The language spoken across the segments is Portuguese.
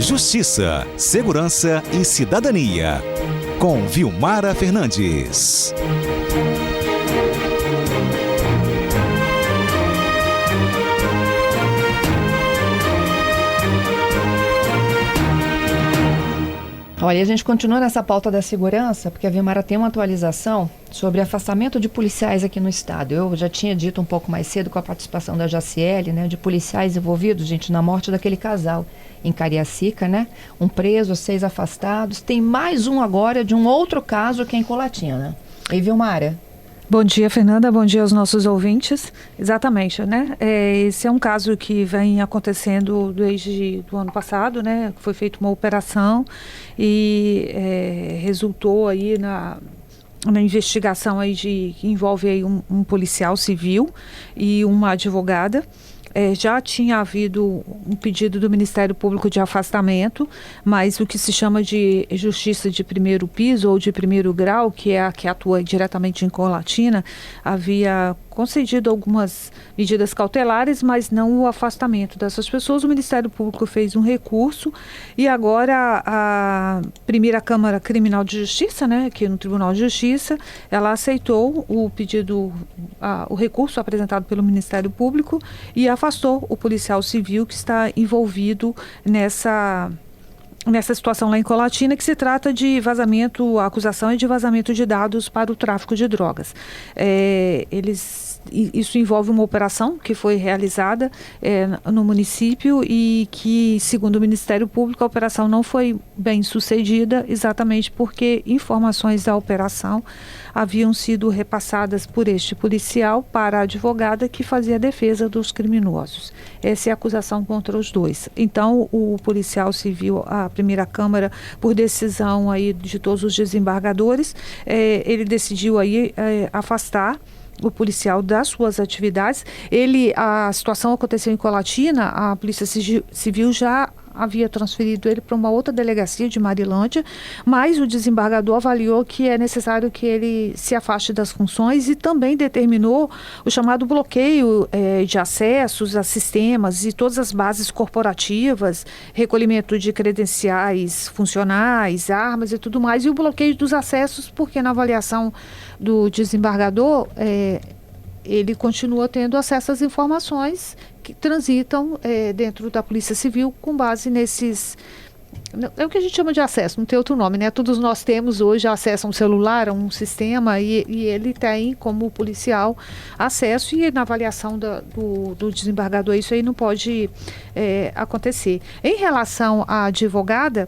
Justiça, Segurança e Cidadania, com Vilmara Fernandes. Olha, a gente continua nessa pauta da segurança, porque a Vilmara tem uma atualização sobre afastamento de policiais aqui no estado. Eu já tinha dito um pouco mais cedo com a participação da Jaciele, né, de policiais envolvidos, gente, na morte daquele casal em Cariacica, né? Um preso, 6 afastados. Tem mais um agora de um outro caso aqui em Colatina. E Vilmara? Bom dia, Fernanda. Bom dia aos nossos ouvintes. Exatamente, né? Esse é um caso que vem acontecendo desde o ano passado, né? Foi feita uma operação e resultou aí na investigação aí que envolve aí um policial civil e uma advogada. Já tinha havido um pedido do Ministério Público de afastamento, mas o que se chama de justiça de primeiro piso ou de primeiro grau, que é a que atua diretamente em Colatina, havia concedido algumas medidas cautelares, mas não o afastamento dessas pessoas. O Ministério Público fez um recurso e agora a primeira Câmara Criminal de Justiça, né, aqui no Tribunal de Justiça, ela aceitou o pedido, o recurso apresentado pelo Ministério Público e afastou o policial civil que está envolvido nessa situação lá em Colatina, que se trata de vazamento, a acusação é de vazamento de dados para o tráfico de drogas. Isso envolve uma operação que foi realizada no município e que, segundo o Ministério Público, a operação não foi bem sucedida, exatamente porque informações da operação haviam sido repassadas por este policial para a advogada que fazia a defesa dos criminosos. Essa é a acusação contra os dois. Então, o policial civil, a primeira Câmara, por decisão aí de todos os desembargadores, ele decidiu aí afastar o policial das suas atividades. A situação aconteceu em Colatina, a Polícia Civil já havia transferido ele para uma outra delegacia de Marilândia, mas o desembargador avaliou que é necessário que ele se afaste das funções e também determinou o chamado bloqueio de acessos a sistemas e todas as bases corporativas, recolhimento de credenciais funcionais, armas e tudo mais, e o bloqueio dos acessos, porque na avaliação do desembargador, ele continua tendo acesso às informações que transitam dentro da Polícia Civil com base nesses... É o que a gente chama de acesso, não tem outro nome, né? Todos nós temos hoje acesso a um celular, a um sistema, e ele tem como policial acesso, e na avaliação do desembargador isso aí não pode acontecer. Em relação à advogada,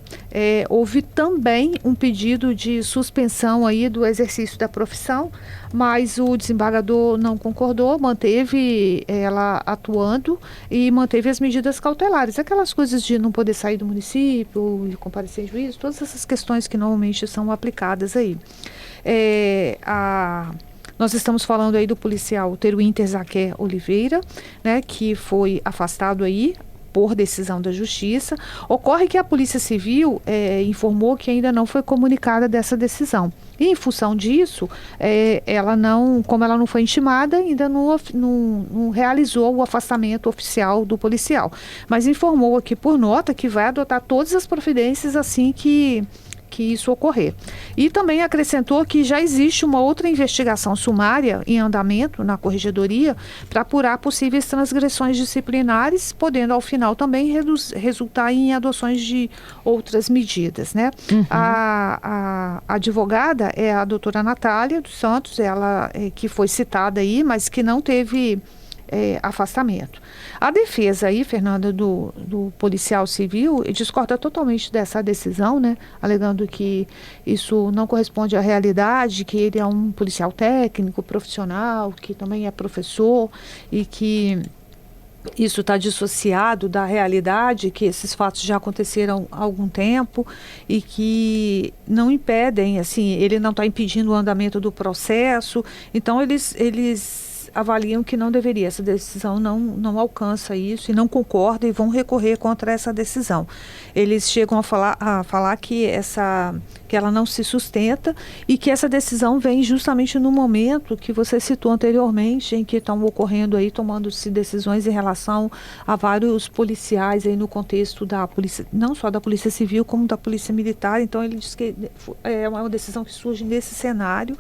houve também um pedido de suspensão aí do exercício da profissão, mas o desembargador não concordou, manteve ela atuando e manteve as medidas cautelares, aquelas coisas de não poder sair do município, de comparecer em juízo, todas essas questões que normalmente são aplicadas aí. Nós estamos falando aí do policial Teruinter Zaquer Oliveira, né, que foi afastado aí por decisão da Justiça. Ocorre que a Polícia Civil informou que ainda não foi comunicada dessa decisão. E em função disso, como ela não foi intimada, ainda não realizou o afastamento oficial do policial. Mas informou aqui por nota que vai adotar todas as providências assim que isso ocorrer. E também acrescentou que já existe uma outra investigação sumária em andamento na Corregedoria para apurar possíveis transgressões disciplinares, podendo ao final também resultar em adoções de outras medidas, né? Uhum. A advogada é a doutora Natália dos Santos, ela que foi citada aí, mas que não teve afastamento. A defesa aí, Fernanda, do policial civil, discorda totalmente dessa decisão, né? Alegando que isso não corresponde à realidade, que ele é um policial técnico, profissional, que também é professor e que isso está dissociado da realidade, que esses fatos já aconteceram há algum tempo e que não impedem, assim, ele não está impedindo o andamento do processo. Então, eles avaliam que não deveria, essa decisão não alcança isso e não concordam e vão recorrer contra essa decisão. Eles chegam a falar que ela não se sustenta e que essa decisão vem justamente no momento que você citou anteriormente, em que estão ocorrendo aí, tomando-se decisões em relação a vários policiais aí no contexto da polícia, não só da Polícia Civil, como da Polícia Militar. Então ele diz que é uma decisão que surge nesse cenário,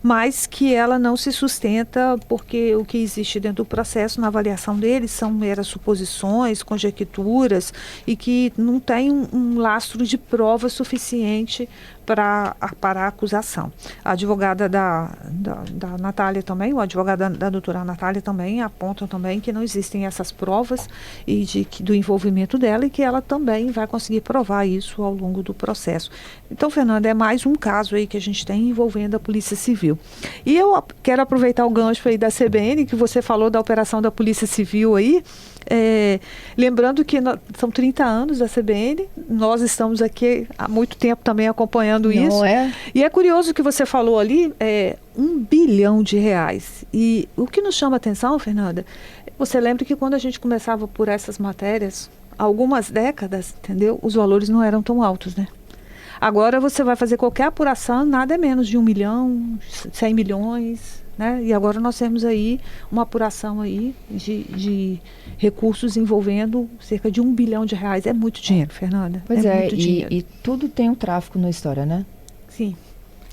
mas que ela não se sustenta porque o que existe dentro do processo, na avaliação deles, são meras suposições, conjecturas e que não tem um lastro de prova suficiente para a acusação. A advogada da Natália também, o advogado da doutora Natália também apontam também que não existem essas provas e do envolvimento dela e que ela também vai conseguir provar isso ao longo do processo. Então, Fernanda, é mais um caso aí que a gente tem envolvendo a Polícia Civil. E eu quero aproveitar o gancho aí da CBN, que você falou da operação da Polícia Civil aí, lembrando que são 30 anos da CBN, nós estamos aqui há muito tempo também acompanhando isso. E é curioso que você falou ali, R$1 bilhão. E o que nos chama a atenção, Fernanda, você lembra que quando a gente começava por essas matérias, há algumas décadas, entendeu? Os valores não eram tão altos, né? Agora você vai fazer qualquer apuração, nada é menos de 1 milhão, 100 milhões, né? E agora nós temos aí uma apuração aí de recursos envolvendo cerca de R$1 bilhão. É muito dinheiro, Fernanda. Pois muito dinheiro. E tudo tem um tráfico na história, né? Sim.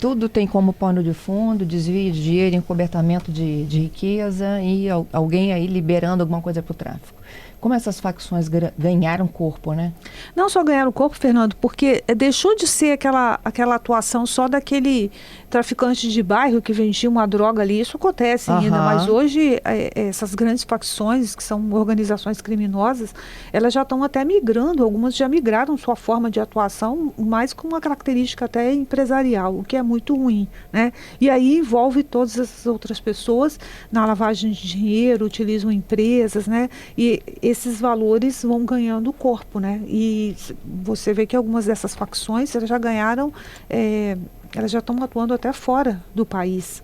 Tudo tem como pano de fundo, desvio de dinheiro, encobertamento de riqueza e alguém aí liberando alguma coisa para o tráfico. Como essas facções ganharam corpo, né? Não só ganharam corpo, Fernando, porque deixou de ser aquela atuação só daquele traficante de bairro que vendia uma droga ali. Isso acontece ainda, mas hoje essas grandes facções, que são organizações criminosas, elas já estão até migrando, algumas já migraram sua forma de atuação, mais com uma característica até empresarial, o que é muito ruim, né? E aí envolve todas essas outras pessoas na lavagem de dinheiro, utilizam empresas, né? E esses valores vão ganhando corpo, né? E você vê que algumas dessas facções elas já ganharam, elas já estão atuando até fora do país,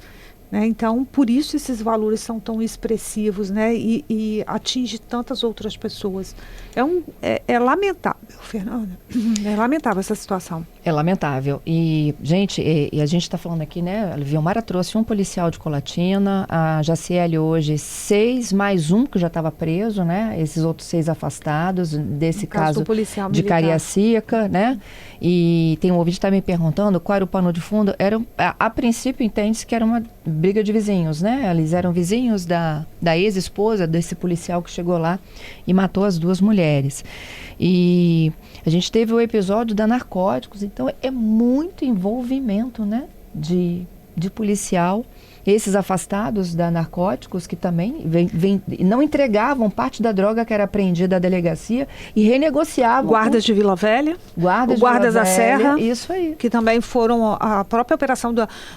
né? Então, por isso esses valores são tão expressivos, né? E atinge tantas outras pessoas. É lamentável, Fernanda. É lamentável essa situação. É lamentável. E, gente, a gente está falando aqui, né? A Vilmara trouxe um policial de Colatina, a Jaciele hoje 6, mais um que já estava preso, né? Esses outros 6 afastados, desse caso de Cariacica, né? E tem um ouvinte que está me perguntando qual era o pano de fundo. A princípio, entende-se que era uma briga de vizinhos, né? Eles eram vizinhos da ex-esposa desse policial que chegou lá e matou as 2 mulheres. E a gente teve o episódio da narcóticos, então é muito envolvimento, né, de policial. Esses afastados da narcóticos que também não entregavam parte da droga que era apreendida à delegacia e renegociavam. Guardas de Vila Velha, Guardas da Serra, isso aí. Que também foram a própria operação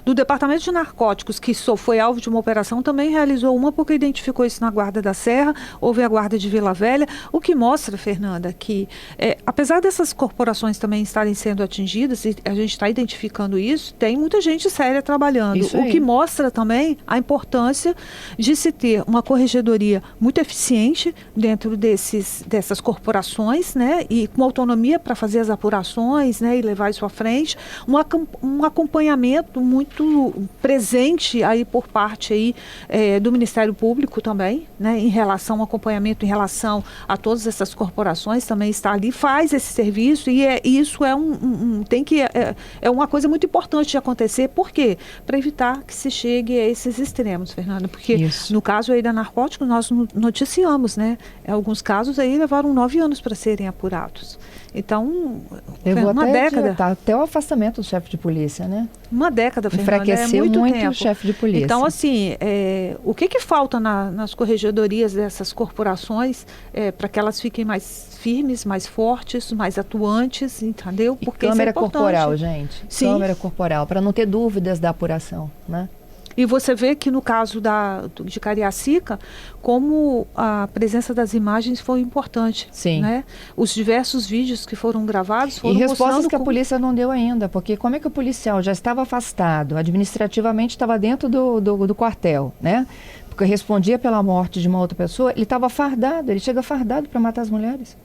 do Departamento de Narcóticos, que só foi alvo de uma operação, também realizou uma porque identificou isso na Guarda da Serra, houve a Guarda de Vila Velha, o que mostra, Fernanda, que apesar dessas corporações também estarem sendo atingidas, e a gente está identificando isso, tem muita gente séria trabalhando, o que mostra também a importância de se ter uma corregedoria muito eficiente dentro dessas corporações, né, e com autonomia para fazer as apurações, né, e levar isso à frente, um acompanhamento muito presente aí por parte aí, do Ministério Público também, né, em relação ao acompanhamento, em relação a todas essas corporações, também está ali, faz esse serviço e isso é uma coisa muito importante de acontecer. Por quê? Para evitar que se chegue a esses extremos, Fernanda, porque no caso aí da narcótico nós noticiamos, né? Alguns casos aí levaram 9 anos para serem apurados. Então, uma década. Até o afastamento do chefe de polícia, né? Uma década, Fernanda, enfraqueceu muito tempo. O chefe de polícia. Então, assim, o que falta nas corregedorias dessas corporações para que elas fiquem mais firmes, mais fortes, mais atuantes, entendeu? Porque câmera corporal, gente. Sim. Câmera corporal, para não ter dúvidas da apuração, né? E você vê que no caso de Cariacica, como a presença das imagens foi importante. Sim. Né? Os diversos vídeos que foram gravados foram mostrando... E respostas que a polícia não deu ainda, porque como é que o policial já estava afastado, administrativamente estava dentro do quartel, né? porque respondia pela morte de uma outra pessoa, ele estava fardado, ele chega fardado para matar as mulheres.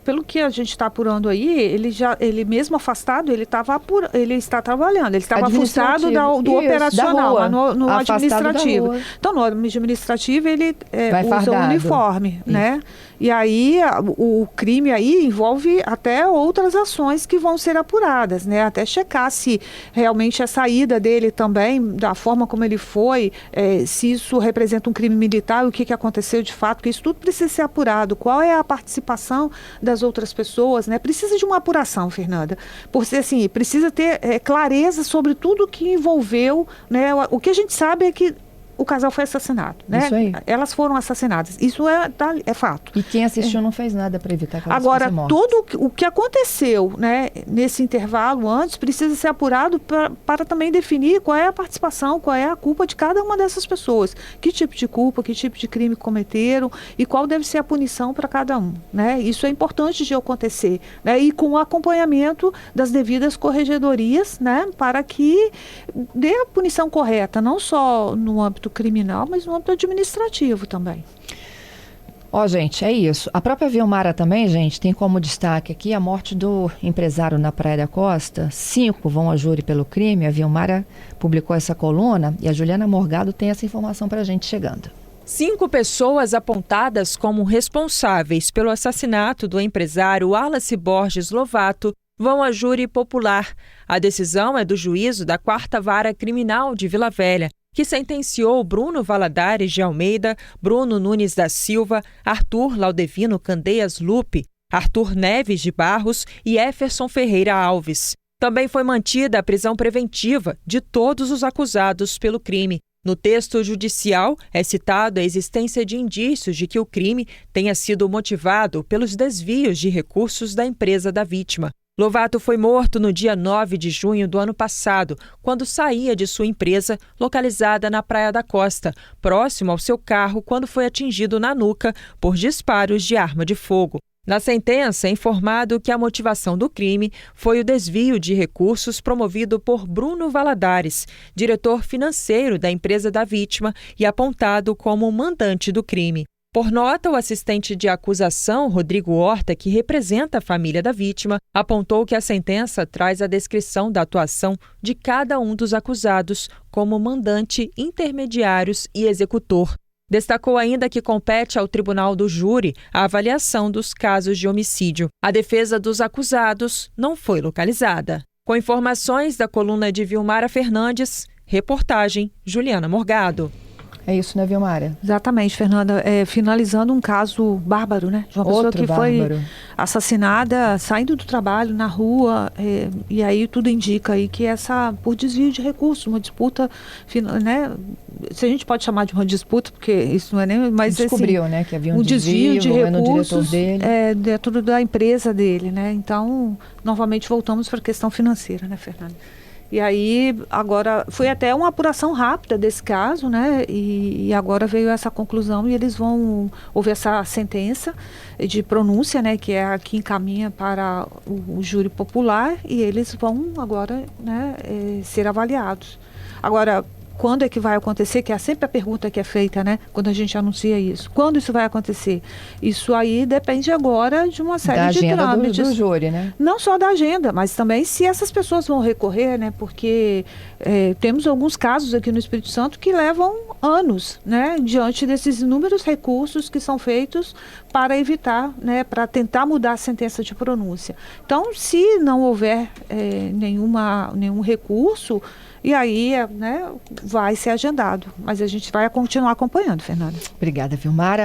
Pelo que a gente está apurando aí, ele mesmo afastado, ele está trabalhando, ele estava afastado do operacional, rua, no administrativo. Então, no administrativo, ele usa o uniforme, né? E aí, o crime aí envolve até outras ações que vão ser apuradas, né? Até checar se realmente a saída dele também, da forma como ele foi, se isso representa um crime militar, o que aconteceu de fato, porque isso tudo precisa ser apurado. Qual é a participação das outras pessoas, né? Precisa de uma apuração, Fernanda. Porque, assim, precisa ter clareza sobre tudo que envolveu, né? O que a gente sabe é que o casal foi assassinado, né? Isso aí. Elas foram assassinadas. Isso é fato. E quem assistiu não fez nada para evitar que elas Agora, fossem mortas. tudo o que aconteceu, né, nesse intervalo antes precisa ser apurado para também definir qual é a participação, qual é a culpa de cada uma dessas pessoas. Que tipo de culpa, que tipo de crime cometeram e qual deve ser a punição para cada um, né? Isso é importante de acontecer, né? E com o acompanhamento das devidas corregedorias, né, para que dê a punição correta, não só no âmbito criminal, mas no âmbito administrativo também. Gente, é isso. A própria Vilmara também, gente, tem como destaque aqui a morte do empresário na Praia da Costa. 5 vão a júri pelo crime. A Vilmara publicou essa coluna e a Juliana Morgado tem essa informação para a gente chegando. 5 pessoas apontadas como responsáveis pelo assassinato do empresário Wallace Borges Lovato vão a júri popular. A decisão é do juízo da 4ª Vara Criminal de Vila Velha, que sentenciou Bruno Valadares de Almeida, Bruno Nunes da Silva, Arthur Laudevino Candeias Lupe, Arthur Neves de Barros e Éferson Ferreira Alves. Também foi mantida a prisão preventiva de todos os acusados pelo crime. No texto judicial, é citada a existência de indícios de que o crime tenha sido motivado pelos desvios de recursos da empresa da vítima. Lovato foi morto no dia 9 de junho do ano passado, quando saía de sua empresa, localizada na Praia da Costa, próximo ao seu carro, quando foi atingido na nuca por disparos de arma de fogo. Na sentença, é informado que a motivação do crime foi o desvio de recursos promovido por Bruno Valadares, diretor financeiro da empresa da vítima e apontado como mandante do crime. Por nota, o assistente de acusação, Rodrigo Horta, que representa a família da vítima, apontou que a sentença traz a descrição da atuação de cada um dos acusados como mandante, intermediários e executor. Destacou ainda que compete ao tribunal do júri a avaliação dos casos de homicídio. A defesa dos acusados não foi localizada. Com informações da coluna de Vilmara Fernandes, reportagem Juliana Morgado. É isso, né, Vilmara? Exatamente, Fernanda. Finalizando um caso bárbaro, né? De uma pessoa que foi assassinada saindo do trabalho, na rua, e aí tudo indica aí que por desvio de recursos, uma disputa, né? Se a gente pode chamar de uma disputa, porque isso não é nem... Mas descobriu, assim, né, que havia um desvio de recursos dentro da empresa dele, né? Então, novamente voltamos para a questão financeira, né, Fernanda? E aí, agora, foi até uma apuração rápida desse caso, né? E agora veio essa conclusão e eles houve essa sentença de pronúncia, né? Que é a que encaminha para o júri popular e eles vão agora, né, ser avaliados. Agora, quando é que vai acontecer? Que é sempre a pergunta que é feita, né? Quando a gente anuncia isso. Quando isso vai acontecer? Isso aí depende agora de uma série de trâmites. Do júri, né? Não só da agenda, mas também se essas pessoas vão recorrer, né? Porque temos alguns casos aqui no Espírito Santo que levam anos, né? Diante desses inúmeros recursos que são feitos para evitar, né? Para tentar mudar a sentença de pronúncia. Então, se não houver nenhum recurso, e aí, né, vai ser agendado. Mas a gente vai continuar acompanhando, Fernanda. Obrigada, Vilmara.